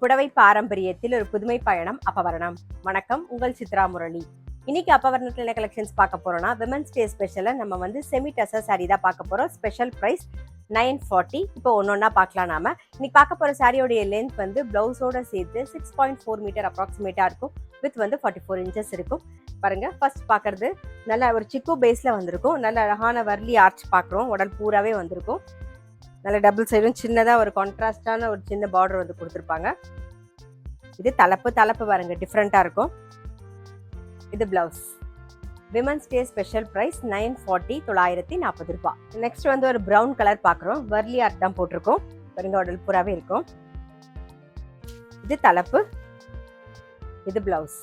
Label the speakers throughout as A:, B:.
A: புடவை பாரம்பரியத்தில் ஒரு புதுமை பயணம் அப்பவரணம். வணக்கம், உங்கள் சித்ரா முரளி. இன்னைக்கு அப்பவரணத்தில் என்ன கலெக்ஷன்ஸ் பார்க்க போறோம்னா, விமன்ஸ் டே ஸ்பெஷலில் நம்ம வந்து செமி டசர் சாரீ தான் பார்க்க போறோம். Special price 940. இப்போ ஒன்னொன்னா பார்க்கலாம். நாம இன்னைக்கு பார்க்க போற சாரியோடைய லென்த் வந்து பிளவுஸோட சேர்த்து 6.4 மீட்டர் அப்ராக்சிமேட்டா இருக்கும். வித் வந்து 44 இன்ச்சஸ் இருக்கும். பாருங்க, ஃபர்ஸ்ட் பார்க்கறது நல்ல ஒரு சிக்கு பேஸ்ல வந்திருக்கும். நல்ல அழகான வர்லி ஆர்ச் பார்க்குறோம். உடல் பூராவே வந்திருக்கும். நல்ல டபுள் சைடும் சின்னதாக ஒரு கான்ட்ராஸ்டான ஒரு சின்ன பார்டர் வந்து கொடுத்துருப்பாங்க. இது தலைப்பு பாருங்க, டிஃப்ரெண்ட்டாக இருக்கும். இது blouse. Women's day special price 940, 940 ரூபாய். நெக்ஸ்ட் வந்து ஒரு ப்ரௌன் கலர் பார்க்குறோம். வர்லி ஆர்ட் தான் போட்டிருக்கோம். பாருங்க, உடல் பூராவே இருக்கும். இது தலைப்பு, இது பிளவுஸ்.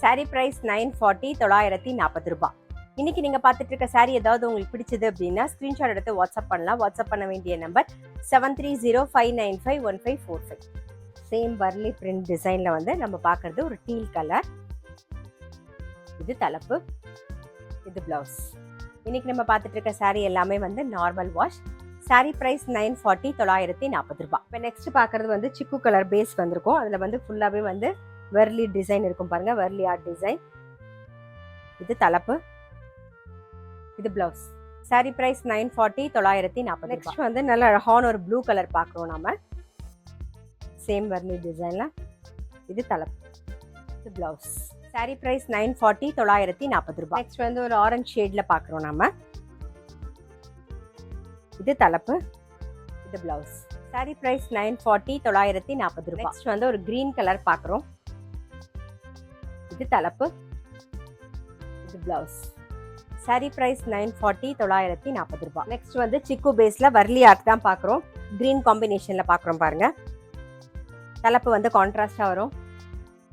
A: சாரி ப்ரைஸ் 940, 940 ரூபாய். இன்னைக்கு நீங்க பார்த்துட்டு இருக்க சாரி ஏதாவது உங்களுக்கு பிடிச்சது அப்படின்னா ஸ்கிரீன்ஷாட் எடுத்து வாட்ஸ்அப் பண்ணலாம். வாட்ஸ்அப் பண்ண வேண்டிய நம்பர் 7305951545. சேம் வர்லி பிரிண்ட் டிசைன்ல வந்து நம்ம பார்க்கறது ஒரு டீல் கலர். இது தலைப்பு, இது பிளவுஸ். இன்னைக்கு நம்ம பார்த்துட்டு இருக்க சாரி எல்லாமே வந்து நார்மல் வாஷ். சாரி பிரைஸ் 940, 940 ரூபாய். இப்போ நெக்ஸ்ட் பார்க்கறது வந்து சிக்கு கலர் பேஸ் வந்திருக்கும். அதுல வந்து ஃபுல்லாவே வந்து வர்லி டிசைன் இருக்கும். பாருங்க, வர்லி ஆர்ட் டிசைன். இது தலைப்பு, இது பிளவுஸ். Sorry price 940, 940. நெக்ஸ்ட் வந்து நல்ல அழகான ஒரு ப்ளூ கலர் பார்க்குறோம் நாம. சேம் வர்லி டிசைன்ல. இது தலைப்பு, இது பிளவுஸ். சாரி பிரைஸ் 940, 940 ரூபாய். நெக்ஸ்ட் வந்து ஒரு ஆரஞ்சு ஷேட்ல பார்க்குறோம் நாம. இது தலைப்பு, இது பிளவுஸ். சாரி பிரைஸ் 940, 940 ரூபாய். நெக்ஸ்ட் வந்து ஒரு கிரீன் கலர் பார்க்குறோம். இது தலைப்பு, இது பிளவுஸ். சாரி பிரைஸ் 940, 940 ரூபாய். நெக்ஸ்ட் வந்து சிக்கு பேஸ்ல வர்லி ஆர்ட் தான் பார்க்குறோம். கிரீன் காம்பினேஷன்ல பார்க்குறோம். பாருங்க, தலைப்பு வந்து கான்ட்ராஸ்டா வரும்.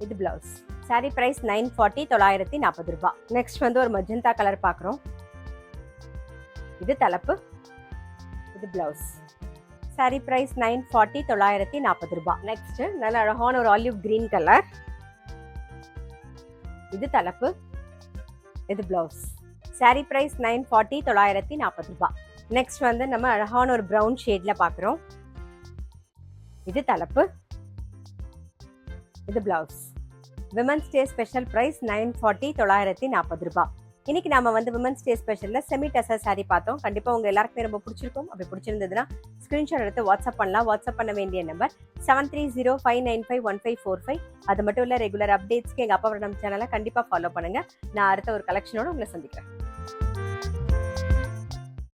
A: இது பிளவுஸ். சாரி பிரைஸ் 940, 940 ரூபாய். நெக்ஸ்ட் வந்து ஒரு மஜந்தா கலர் பார்க்குறோம். இது தலைப்பு, இது பிளவுஸ். சாரி பிரைஸ் 940, 940 ரூபாய். நெக்ஸ்ட் நல்ல அழகான ஒரு ஆலிவ் கிரீன் கலர். இது தலைப்பு, இது பிளவுஸ். சாரி பிரைஸ் 940, 940 ரூபாய். நெக்ஸ்ட் வந்து நம்ம அழகான ஒரு ப்ரௌன் ஷேட்ல பார்க்குறோம். இது தலைப்பு, இது blouse. Women's day special price 940, 940 ரூபாய். இன்னைக்கு நாம வந்து விமன்ஸ் டே ஸ்பெஷல்ல செமி டசர் சாரி பார்த்தோம். கண்டிப்பா உங்க எல்லாருக்குமே ரொம்ப பிடிச்சிருக்கும். அப்படி பிடிச்சிருந்ததுன்னா ஸ்கிரீன்ஷாட் எடுத்து வாட்ஸ்அப் பண்ணலாம். வாட்ஸ்அப் பண்ண வேண்டிய நம்பர் 7305951545. அது மட்டும் இல்ல, ரெகுலர் அப்டேட்ஸ்க்கு எங்க அப்பவரணம் சேனலை கண்டிப்பா ஃபாலோ பண்ணுங்க. நான் அடுத்த ஒரு கலெக்ஷனோட உங்களை சந்திக்கிறேன்.